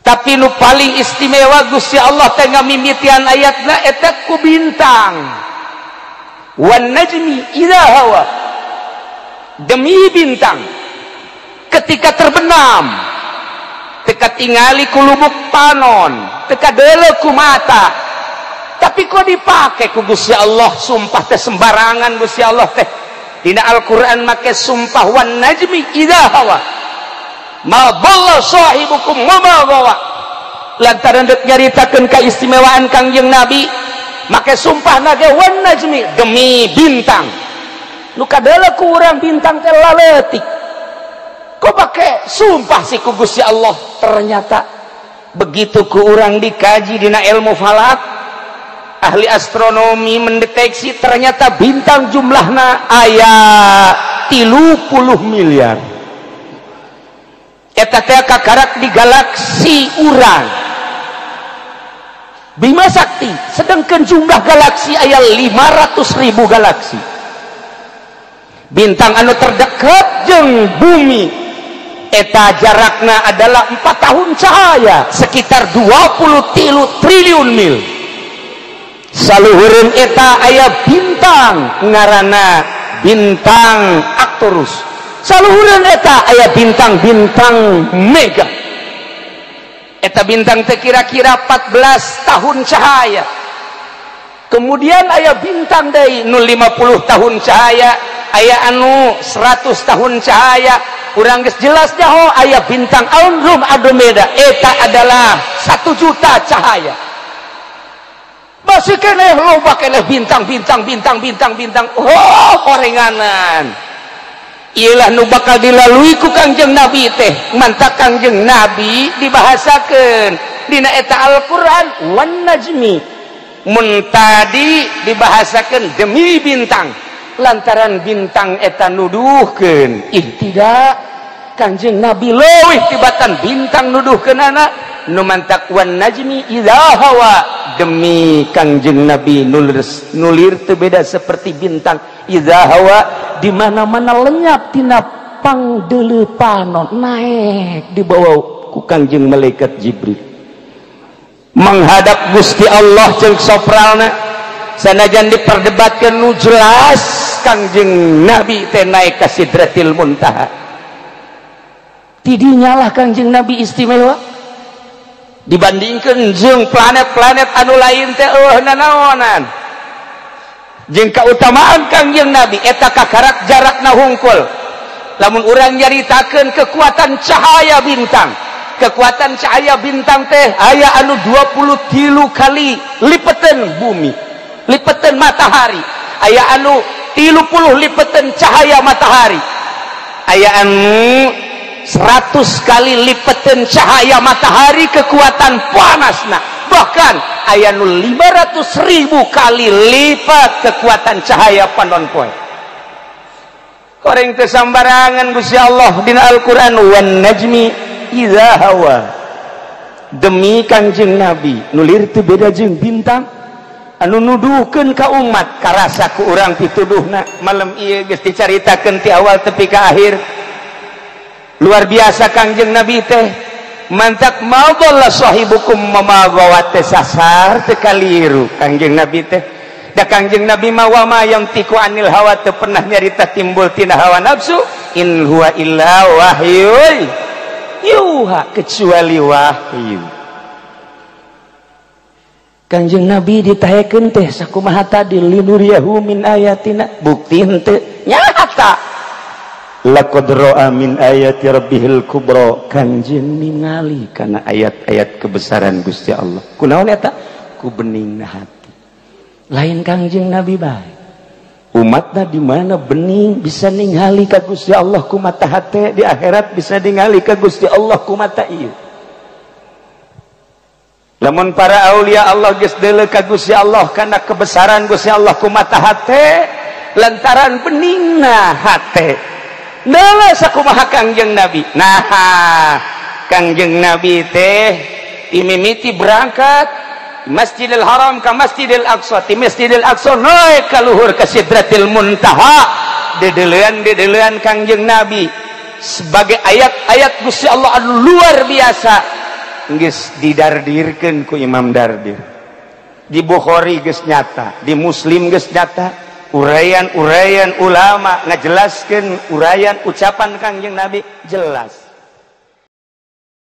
Tapi nu paling istimewa Gusti Allah teh ngamimitian ayatna eta ku bintang. Wan najmi idza hawa. Demi bintang ketika terbenam, teka tingali ku lubuk panon, teka deuleu ku mata. Tapi kok dipakai ku Gusti Allah, sumpah teh sembarangan Gusti Allah teh. Dina Al-Qur'an make sumpah wan najmi idza hawa. Ma dhalla sahibukum wa ma ghawa. Lantaran deuk nyaritakeun kaistimewaan Kangjeng Nabi, make sumpah nage wan najmi demi bintang. Nu kadeuleu ku urang bintang teh laletik. Kok pake sumpah sih ku Gusti Allah? Ternyata begitu ku urang dikaji dina ilmu falak, ahli astronomi mendeteksi ternyata bintang jumlahna aya 30 miliar. Eta teh kakarak di galaksi urang Bima Sakti, sedangkan jumlah galaksi aya 500.000 galaksi. Bintang anu terdekat jeung bumi eta jarakna adalah 4 tahun cahaya, sekitar 23 triliun mil. Saluhureun eta aya bintang ngaranna bintang Arcturus. Saluhureun eta aya bintang-bintang mega. Eta bintang teh kira-kira 14 tahun cahaya. Kemudian aya bintang deui nu 50 tahun cahaya, aya anu 100 tahun cahaya. Urang geus jelas nyaho aya bintang Andromeda, eta adalah 1 juta cahaya. Masih keneh loba keneh bintang. Oh, horenganan. Ialah nu bakal dilalui ku Kangjeng Nabi teh. Mantap Kangjeng Nabi dibahasakeun dina eta Al-Qur'an wan najmi. Mun tadi dibahasakeun demi bintang. Lantaran bintang eta nuduhkeun tidak, Kangjeng Nabi leuwih tibatan bintang nuduhkeunana. Nu mantak wan najmi idza hawa, demi Kangjeng Nabi nulir teu beda seperti bintang idza hawa, di mana-mana lenyap tina pangdeuleu panon, naik dibawa ku Kangjeng malaikat Jibril menghadap Gusti Allah jeung sopralna. Sanajan diperdebatkeun nu jelas Kangjeng Nabi teh naik ka Sidratil Muntaha. Tidinya lah Kangjeng Nabi istimewa dibandingkeun jeung planet-planet anu lain teh nanaonan. Jeung kautamaan Kangjeng Nabi eta kakarak jarakna hungkul. Lamun urang nyaritakeun kekuatan cahaya bintang, kekuatan cahaya bintang teh aya anu 23 kali lipeteun bumi, lipeteun matahari. Aya anu 30 lipeteun cahaya matahari. Aya anu 100 kali lipeteun cahaya matahari kekuatan panasna. Bahkan aya nu 500.000 kali lipat kekuatan cahaya panon poe. Koreng teu sambarangan Gusti Allah dina Al-Qur'an wan najmi idza hawa. Demi Kangjeng Nabi nulir teu beda jeung bintang anu nuduhkeun ka umat karasa ku urang pituduhna. Malam ieu geus dicaritakeun ti awal tepi ka akhir. Luar biasa Kangjeng Nabi teh. Mantak maudallah sahibukum mamagawat teh sasar teh kaliru Kangjeng Nabi teh. Da Kangjeng Nabi ma yang tiku anil hawa teh pernah nyarita timbul tina hawa nafsu. In huwa illa wahyul yuha, kecuali wahyu. Kangjeng Nabi ditahekeun teh sakumaha tadi linuriyahu min ayatina, bukti henteu nyata. Laqad ra'a min ayati rabbihil kubra, Kanjeng ningali kana ayat-ayat kebesaran Gusti Allah. Kunaon eta? Ku beningna hati. Lain Kanjeng Nabi bae. Umatna di mana bening bisa ningali ka Gusti Allah ku mata hate, di akhirat bisa ningali ka Gusti Allah ku mata ieu. Lamun para aulia Allah geus deuleu ka Gusti Allah kana kebesaran Gusti Allah ku mata hate, lantaran beningna hate. Nala sakumaha Kangjeng Nabi. Nah, Kangjeng Nabi teh imimiti berangkat Masjidil Haram ka Masjidil Aqsa, ti Masjidil Aqsa naik ka luhur ka Sidratil Muntaha. Dedeleuan Kangjeng Nabi sebagai ayat-ayat Gusti Allah anu luar biasa geus didardirkeun ku Imam Dardir. Di Bukhari geus nyata, di Muslim geus nyata, uraian-uraian ulama ngajelaskeun uraian ucapan Kangjeng Nabi jelas.